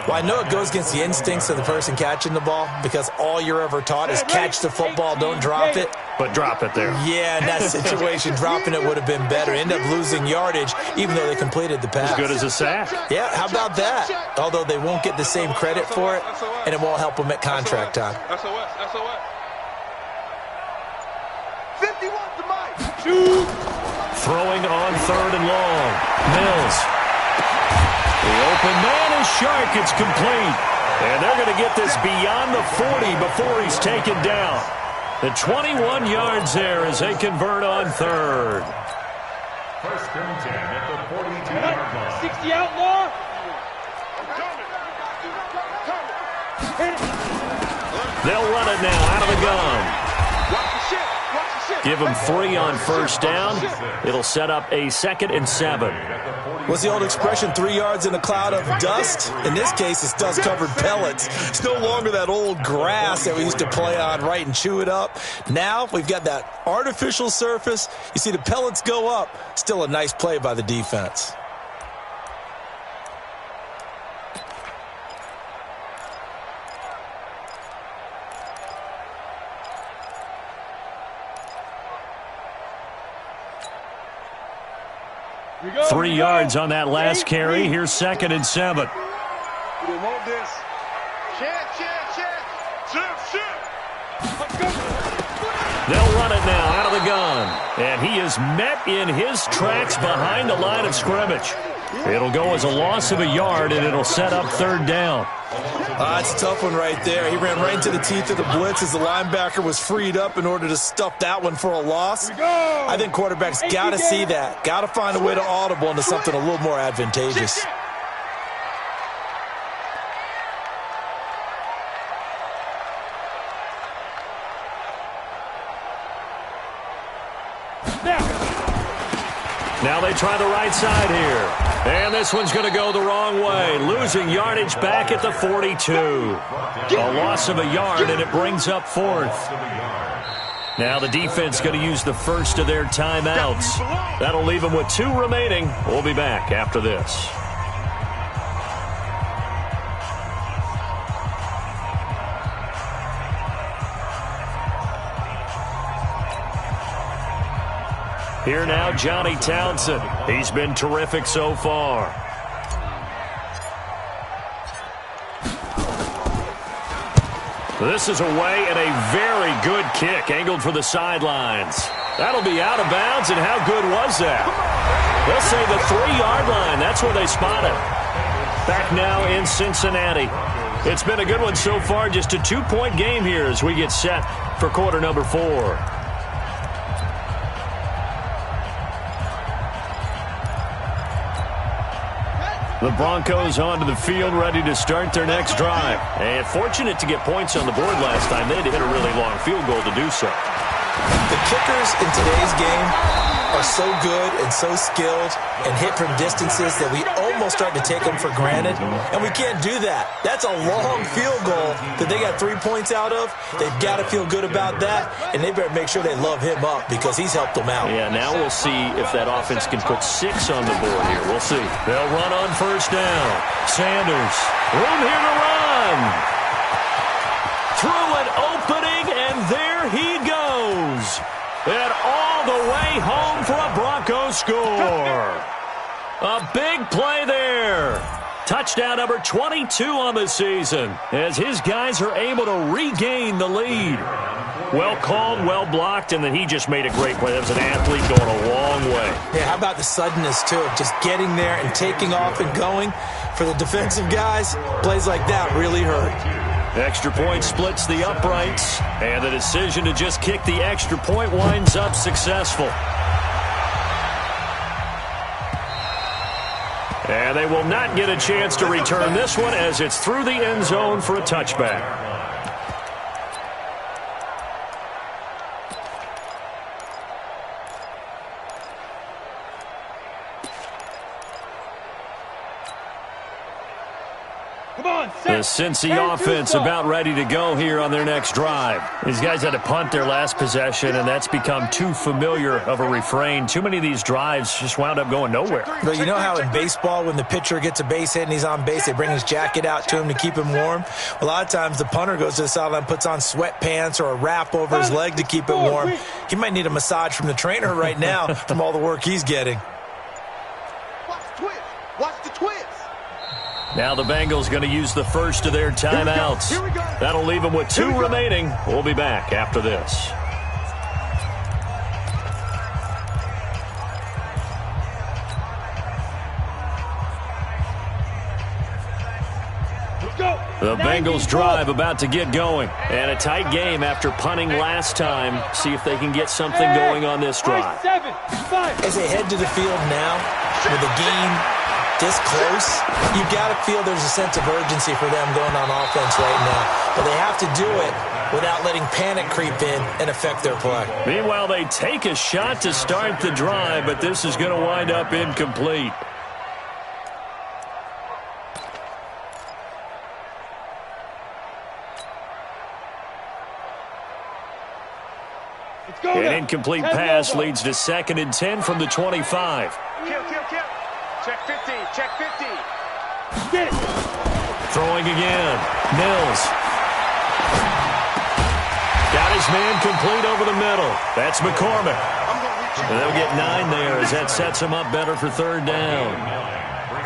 D: Well, I know it goes against the instincts of the person catching the ball because all you're ever taught is catch the football, don't drop it.
A: But drop it there.
D: Yeah, in that situation, dropping it would have been better. End up losing yardage, even though they completed the pass.
A: As good as a sack.
D: Yeah, how about that? Although they won't get the same credit for it, and it won't help them at contract time.
F: SOS. 51 to Mike.
A: Throwing on 3rd and long. Mills. The open man is Shark. It's complete. And they're going to get this beyond the 40 before he's taken down. The 21 yards there as they convert on 3rd.
E: 1st and 10 at the 42-yard line.
F: 60 outlaw.
A: They'll run it now out of the gun.
F: Watch the shit.
A: Give him 3 on first down. It'll set up a 2nd and 7.
D: What's the old expression, 3 yards in a cloud of dust? In this case, it's dust-covered pellets. It's no longer that old grass that we used to play on, right, and chew it up. Now we've got that artificial surface. You see the pellets go up. Still a nice play by the defense.
A: Go, 3 yards on that last carry. Here's 2nd and 7.
F: We want this.
A: They'll run it now out of the gun. And he is met in his tracks behind the line of scrimmage. It'll go as a loss of a yard, and it'll set up 3rd down.
D: It's a tough one right there. He ran right into the teeth of the blitz as the linebacker was freed up in order to stuff that one for a loss. I think quarterbacks got to see that. Got to find a way to audible into something a little more advantageous.
A: Now they try the right side here. And this one's going to go the wrong way. Losing yardage back at the 42. A loss of a yard, and it brings up 4th. Now the defense going to use the first of their timeouts. That'll leave them with 2 remaining. We'll be back after this. Here now, Johnny Townsend. He's been terrific so far. This is away and a very good kick, angled for the sidelines. That'll be out of bounds, and how good was that? They'll say the 3-yard line. That's where they spot it. Back now in Cincinnati. It's been a good one so far, just a 2-point game here as we get set for quarter number 4. The Broncos onto the field, ready to start their next drive. And fortunate to get points on the board last time. They had to hit a really long field goal to do so.
D: The kickers in today's game are so good and so skilled and hit from distances that we almost start to take them for granted. And we can't do that. That's a long field goal that they got 3 points out of. They've got to feel good about that, and they better make sure they love him up because he's helped them out.
A: Yeah, now we'll see if that offense can put 6 on the board here. We'll see. They'll run on first down. Sanders, room here to run. Through an opening, and there he goes. And all the way home for a Bronco score. A big play there. Touchdown number 22 on the season as his guys are able to regain the lead. Well called, well blocked, and then he just made a great play. That was an athlete going a long way.
D: Yeah, how about the suddenness, too, of just getting there and taking off and going? For the defensive guys, plays like that really hurt.
A: Extra point splits the uprights, and the decision to just kick the extra point winds up successful. And they will not get a chance to return this one as it's through the end zone for a touchback. The Cincy offense about ready to go here on their next drive. These guys had to punt their last possession, and that's become too familiar of a refrain. Too many of these drives just wound up going nowhere.
D: But you know how in baseball, when the pitcher gets a base hit and he's on base, they bring his jacket out to him to keep him warm? A lot of times the punter goes to the sideline, puts on sweatpants or a wrap over his leg to keep it warm. He might need a massage from the trainer right now from all the work he's getting.
C: Watch the twist. Watch the twist.
A: Now the Bengals going to use the first of their timeouts. That'll leave them with 2 remaining. We'll be back after this. The Bengals drive about to get going. And a tight game after punting last time. See if they can get something going on this drive.
D: As they head to the field now, with the game this close, you've got to feel there's a sense of urgency for them going on offense right now. But they have to do it without letting panic creep in and affect their play.
A: Meanwhile, they take a shot to start the drive, but this is going to wind up incomplete. An incomplete pass leads to 2nd and 10 from the 25.
C: Kill. Check 50, check 50.
B: Get it.
A: Throwing again. Mills. Got his man complete over the middle. That's McCormick. And they'll get 9 there as that sets him up better for 3rd down.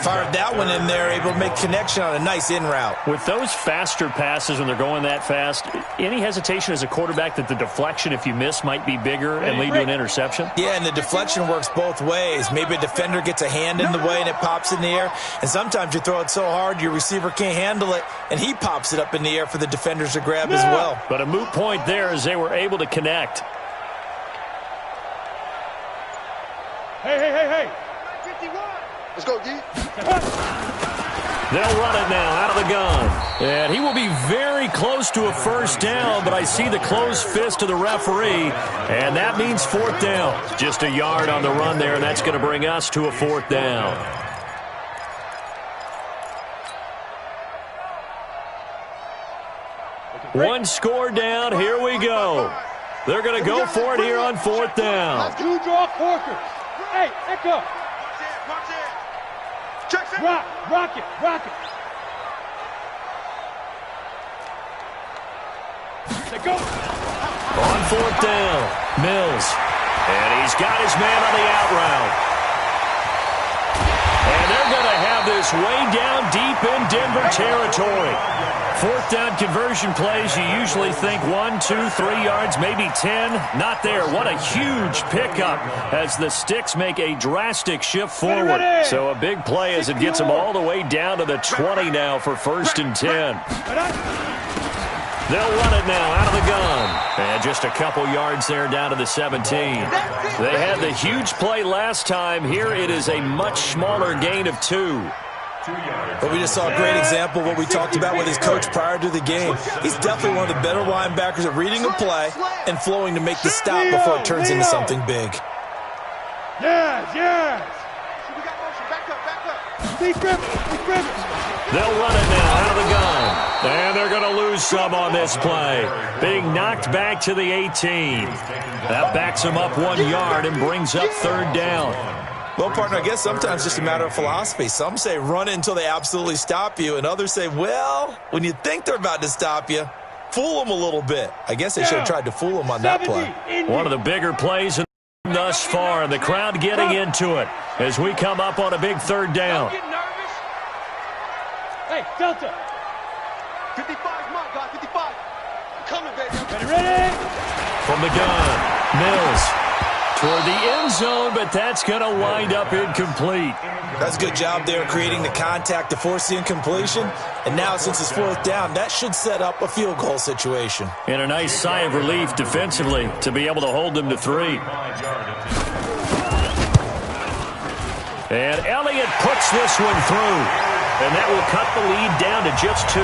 D: Fired that one in there, able to make connection on a nice in route.
A: With those faster passes when they're going that fast, any hesitation as a quarterback that the deflection, if you miss, might be bigger and lead to an interception?
D: Yeah, and the deflection works both ways. Maybe a defender gets a hand in the way and it pops in the air. And sometimes you throw it so hard your receiver can't handle it, and he pops it up in the air for the defenders to grab as well.
A: But a moot point there as they were able to connect.
B: Hey.
C: 51. Let's go, D.
A: They'll run it now out of the gun. And he will be very close to a 1st down, but I see the closed fist of the referee, and that means 4th down. Just a yard on the run there, and that's going to bring us to a 4th down. One score down. Here we go. They're going to go for it here on 4th down.
B: 2 draw corkers. Hey, echo.
C: Watch it. Check it.
B: Rock it. They go.
A: On 4th down, Mills. And he's got his man on the out route. And they're going to have this way down deep in Denver territory. 4th down conversion plays, you usually think 1, 2, 3 yards, maybe 10. Not there. What a huge pickup as the Sticks make a drastic shift forward. So a big play as it gets them all the way down to the 20 now for 1st and 10. They'll run it now out of the gun. And just a couple yards there down to the 17. They had the huge play last time. Here it is a much smaller gain of 2.
D: But we just saw a great example of what we talked about with his coach prior to the game. He's definitely one of the better linebackers at reading a play and flowing to make the stop before it turns into something big.
B: Yes.
C: Back up.
B: Steve Griffin.
A: They'll run it now out of the gun. And they're going to lose some on this play. Being knocked back to the 18. That backs him up 1 yard and brings up 3rd down.
D: Well, partner, I guess sometimes it's just a matter of philosophy. Some say run it until they absolutely stop you, and others say, well, when you think they're about to stop you, fool them a little bit. I guess they should have tried to fool them on that play.
A: One of the bigger plays thus far, and the crowd getting into it as we come up on a big 3rd down.
C: Don't get nervous.
B: Hey, Delta.
C: 55, my God, 55. Coming, baby.
B: Ready?
A: From the gun, Mills. Toward the end zone, but that's going to wind up incomplete.
D: That's a good job there creating the contact to force the incompletion. And now, since it's 4th down, that should set up a field goal situation.
A: And a nice sigh of relief defensively to be able to hold them to 3. And Elliott puts this one through. And that will cut the lead down to just 2.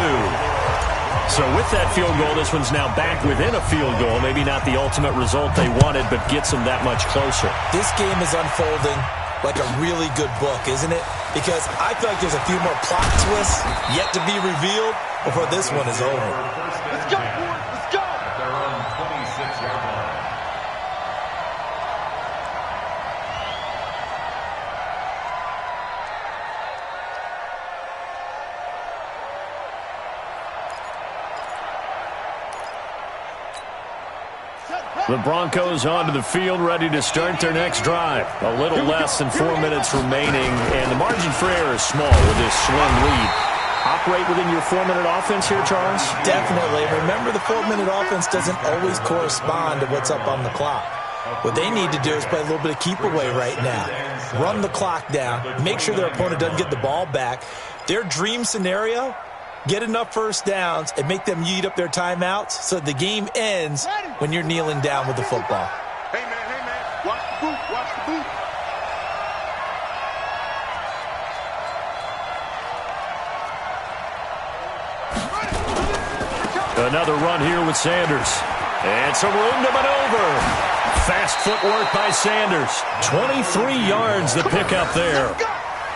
A: So with that field goal, this one's now back within a field goal. Maybe not the ultimate result they wanted, but gets them that much closer.
D: This game is unfolding like a really good book, isn't it? Because I feel like there's a few more plot twists yet to be revealed before this one is over.
C: Let's go, boys. Let's go.
E: At their own 26-yard line.
A: The Broncos onto the field, ready to start their next drive. A little less than 4 minutes remaining, and the margin for error is small with this slim lead. Operate within your 4-minute offense here, Charles?
D: Definitely. Remember, the 4-minute offense doesn't always correspond to what's up on the clock. What they need to do is play a little bit of keep away right now. Run the clock down. Make sure their opponent doesn't get the ball back. Their dream scenario, get enough 1st downs and make them eat up their timeouts so the game ends when you're kneeling down with the football.
C: Hey, man. Watch the boot. Watch the boot.
A: Another run here with Sanders. And some room to maneuver. Fast footwork by Sanders. 23 yards the pickup there.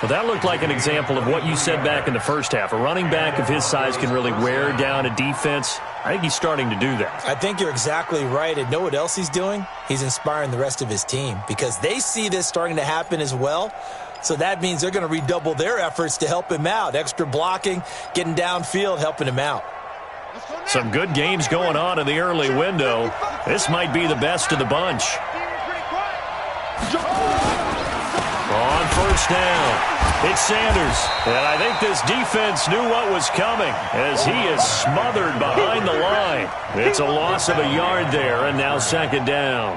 A: Well, that looked like an example of what you said back in the first half. A running back of his size can really wear down a defense. I think he's starting to do that.
D: I think you're exactly right. And know what else he's doing? He's inspiring the rest of his team because they see this starting to happen as well. So that means they're going to redouble their efforts to help him out. Extra blocking, getting downfield, helping him out.
A: Some good games going on in the early window. This might be the best of the bunch. On first down, it's Sanders. And I think this defense knew what was coming as he is smothered behind the line. It's a loss of a yard there, and now second down.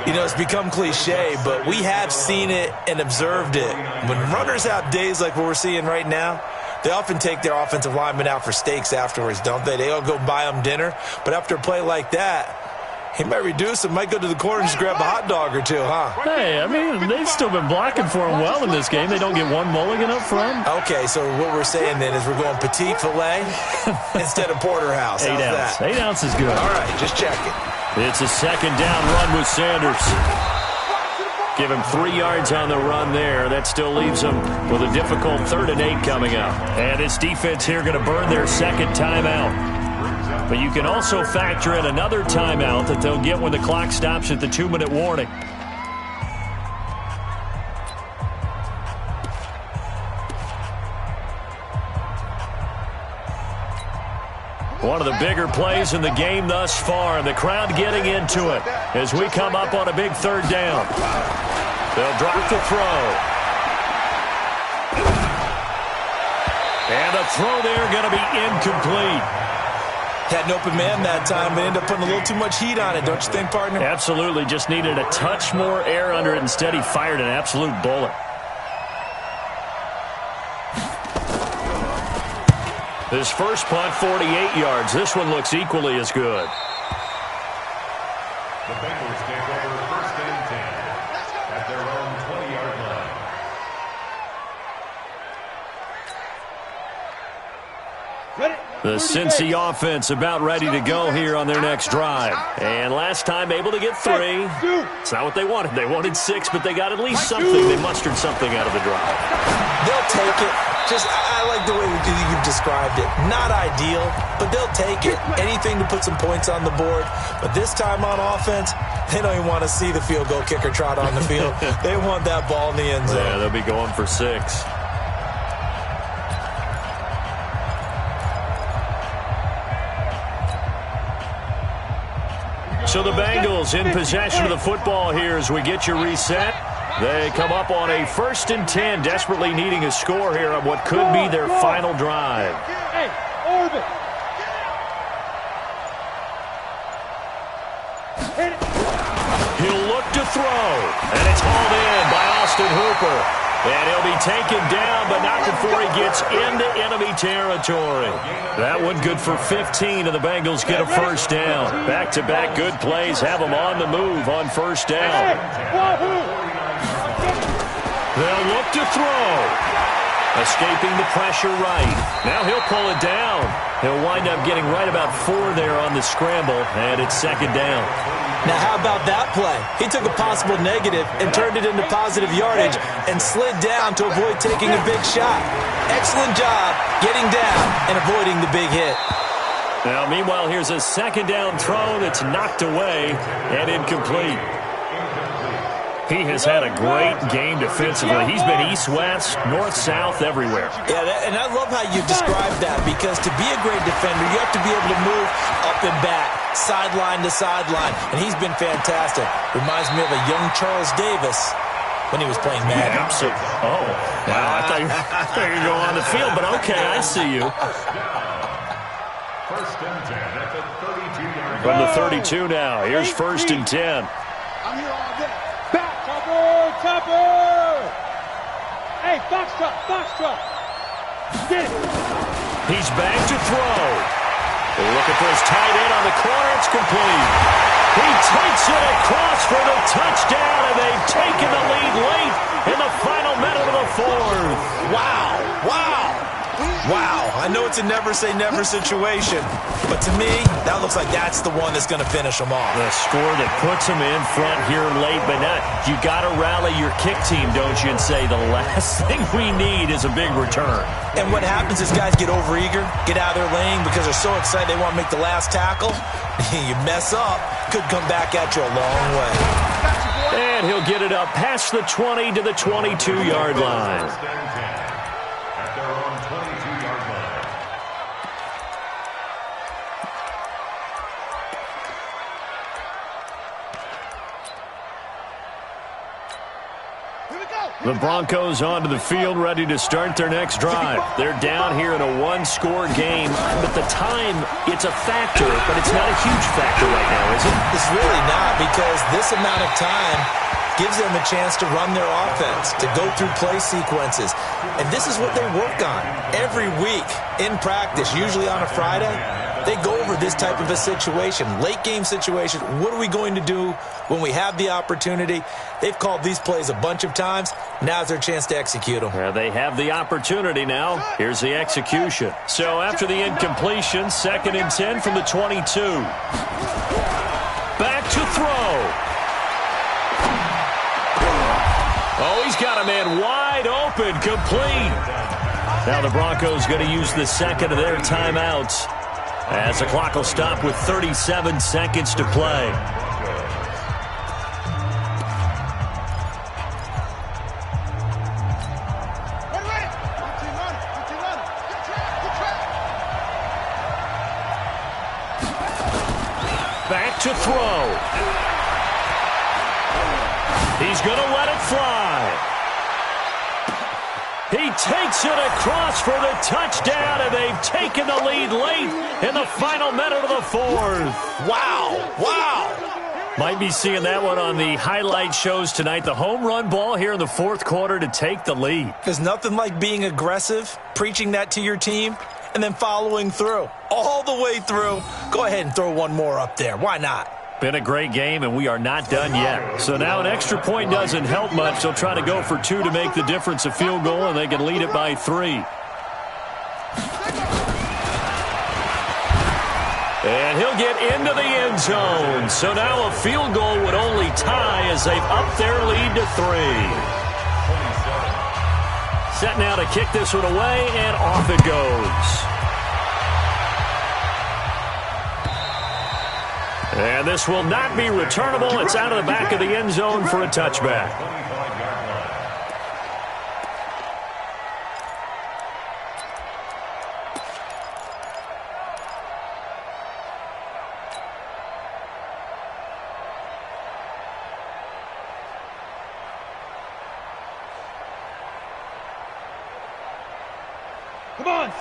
D: You know, it's become cliche, but we have seen it and observed it. When runners have days like what we're seeing right now, they often take their offensive linemen out for steaks afterwards, don't they? They all go buy them dinner. But after a play like that, he might reduce it, might go to the corner and just grab a hot dog or two, huh?
A: Hey, I mean, they've still been blocking for him well in this game. They don't get one mulligan up front.
D: Okay, so what we're saying then is we're going petite filet instead of porterhouse. How's that?
A: 8 ounce is good.
D: All right, just checking.
A: It's a second down run with Sanders. Give him 3 yards on the run there. That still leaves him with a difficult 3rd and 8 coming up. And this defense here going to burn their second timeout. But you can also factor in another timeout that they'll get when the clock stops at the 2-minute warning. One of the bigger plays in the game thus far, and the crowd getting into it as we come up on a big 3rd down. They'll drop the throw. And the throw there going to be incomplete.
D: Had an open man that time, but ended up putting a little too much heat on it, don't you think, partner?
A: Absolutely. Just needed a touch more air under it. Instead, he fired an absolute bullet. His first punt, 48 yards. This one looks equally as good.
E: The Bengals take over 1st and 10 at their own 20-yard line.
A: The Cincy offense about ready to go here on their next drive. And last time able to get 3. It's not what they wanted. They wanted 6, but they got at least something. They mustered something out of the drive.
D: They'll take it. I like the way you've described it. Not ideal, but they'll take it. Anything to put some points on the board. But this time on offense, they don't even want to see the field goal kicker trot on the field. They want that ball in the end zone.
A: Yeah, they'll be going for 6. So the Bengals in possession of the football here as we get you reset. They come up on a 1st and 10, desperately needing a score here on what could be their final drive.
B: Hey, Orbit.
A: He'll look to throw, and it's hauled in by Austin Hooper. And he'll be taken down, but not before he gets into enemy territory. That one good for 15, and the Bengals get a 1st down. Back-to-back good plays have them on the move on 1st down. They'll look to throw. Escaping the pressure right. Now he'll pull it down. He'll wind up getting right about 4 there on the scramble, and it's 2nd down.
D: Now, how about that play? He took a possible negative and turned it into positive yardage and slid down to avoid taking a big shot. Excellent job getting down and avoiding the big hit.
A: Now, meanwhile, here's a 2nd down throw that's knocked away and incomplete. He has had a great game defensively. He's been east-west, north-south, everywhere.
D: Yeah, and I love how you described that because to be a great defender, you have to be able to move up and back, sideline to sideline, and he's been fantastic. Reminds me of a young Charles Davis when he was playing Madden.
A: Yeah, absolutely. Oh, wow, I thought you were going on the field, but okay, I see you.
E: 1st and 10 at the 32-yard line.
A: From the 32 now, here's 1st and 10.
B: I'm here all day. Topper! Hey, box truck. Get it.
A: He's back to throw. They're looking for his tight end on the corner. It's complete. He takes it across for the touchdown, and they've taken the lead late in the final minute of the 4th.
D: Wow. Wow, I know it's a never-say-never situation, but to me, that looks like that's the one that's going to finish them off.
A: The score that puts them in front here late, but not. You got to rally your kick team, don't you, and say the last thing we need is a big return.
D: And what happens is guys get overeager, get out of their lane because they're so excited they want to make the last tackle. You mess up, could come back at you a long way.
A: And he'll get it up past the 20 to the 22-yard line.
E: At their own 22-yard line.
A: The Broncos onto the field, ready to start their next drive. They're down here in a one-score game, but the time, it's a factor, but it's not a huge factor right now, is it?
D: It's really not, because this amount of time gives them a chance to run their offense, to go through play sequences. And this is what they work on every week in practice, usually on a Friday. They go over this type of a situation, late game situation. What are we going to do when we have the opportunity? They've called these plays a bunch of times. Now's their chance to execute them.
A: Well, they have the opportunity now. Here's the execution. So after the incompletion, 2nd and 10 from the 22. Back to throw. Oh, he's got a man wide open, complete. Now the Broncos going to use the second of their timeouts, as the clock will stop with 37 seconds to play. Back to throw. He's going to let it fly. He takes it across for the touchdown, and they've taken the lead late in the final minute of the fourth.
D: Wow, wow.
A: Might be seeing that one on the highlight shows tonight. The home run ball here in the fourth quarter to take the lead.
D: There's nothing like being aggressive, preaching that to your team, and then following through. All the way through. Go ahead and throw one more up there. Why not?
A: Been a great game, and we are not done yet. So now an extra point doesn't help much. They'll try to go for 2 to make the difference a field goal, and they can lead it by 3. And he'll get into the end zone. So now a field goal would only tie as they've upped their lead to 3. Set now to kick this one away, and off it goes. And this will not be returnable. It's out of the back of the end zone for a touchback.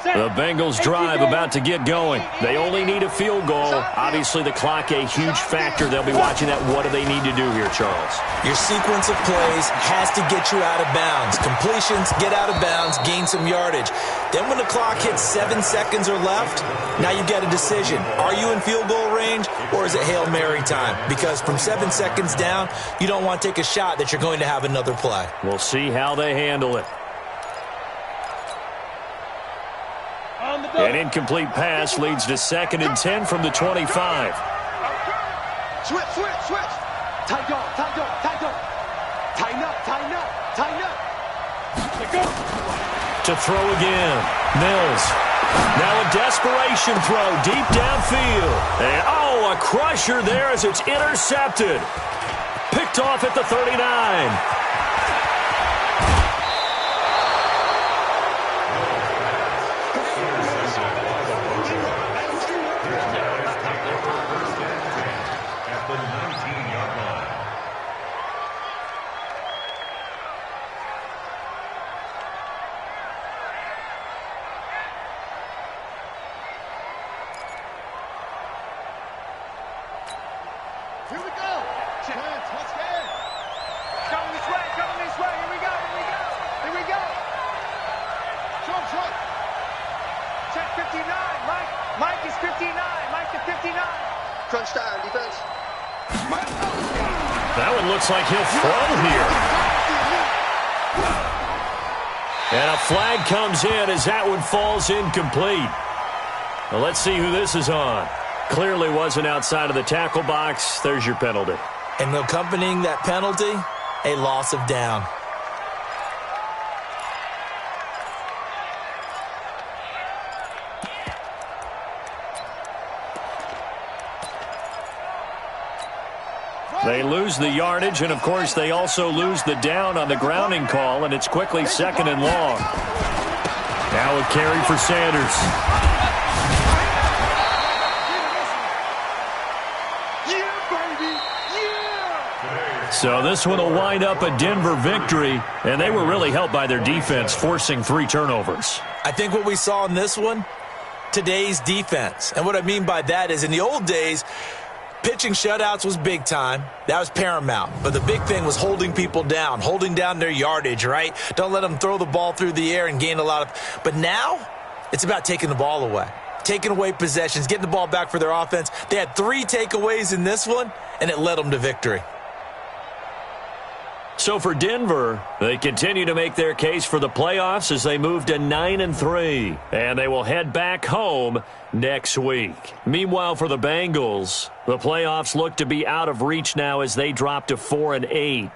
A: The Bengals drive about to get going. They only need a field goal. Obviously, the clock a huge factor. They'll be watching that. What do they need to do here, Charles?
D: Your sequence of plays has to get you out of bounds. Completions, get out of bounds, gain some yardage. Then when the clock hits 7 seconds or left, now you get a decision. Are you in field goal range, or is it Hail Mary time? Because from 7 seconds down, you don't want to take a shot that you're going to have another play.
A: We'll see how they handle it. An incomplete pass leads to 2nd and 10 from the 25.
B: Switch, switch, switch. Tight up, tight up, tight up. Tighten up, tighten up, tighten up. Let go.
A: To throw again. Mills. Now a desperation throw deep downfield. And a crusher there as it's intercepted. Picked off at the 39.
B: Here we go. Chance, let's get it. Coming this way, coming this way. Here we go, here we go. Here we go. Show, show. Check 59. Mike is 59. Mike to 59. Crunch time, defense.
A: That one looks like he'll throw here. And a flag comes in as that one falls incomplete. Well, let's see who this is on. Clearly wasn't outside of the tackle box. There's your penalty.
D: And accompanying that penalty, a loss of down.
A: They lose the yardage, and, of course, they also lose the down on the grounding call, and it's quickly 2nd and long. Now a carry for Sanders. So this one will wind up a Denver victory, and they were really helped by their defense, forcing 3 turnovers.
D: I think what we saw in this one, today's defense. And what I mean by that is in the old days, pitching shutouts was big time. That was paramount. But the big thing was holding people down, holding down their yardage, right? Don't let them throw the ball through the air and gain a lot of. But now it's about taking the ball away, taking away possessions, getting the ball back for their offense. They had 3 takeaways in this one, and it led them to victory.
A: So for Denver, they continue to make their case for the playoffs as they move to 9-3, and they will head back home next week. Meanwhile, for the Bengals, the playoffs look to be out of reach now as they drop to 4-8.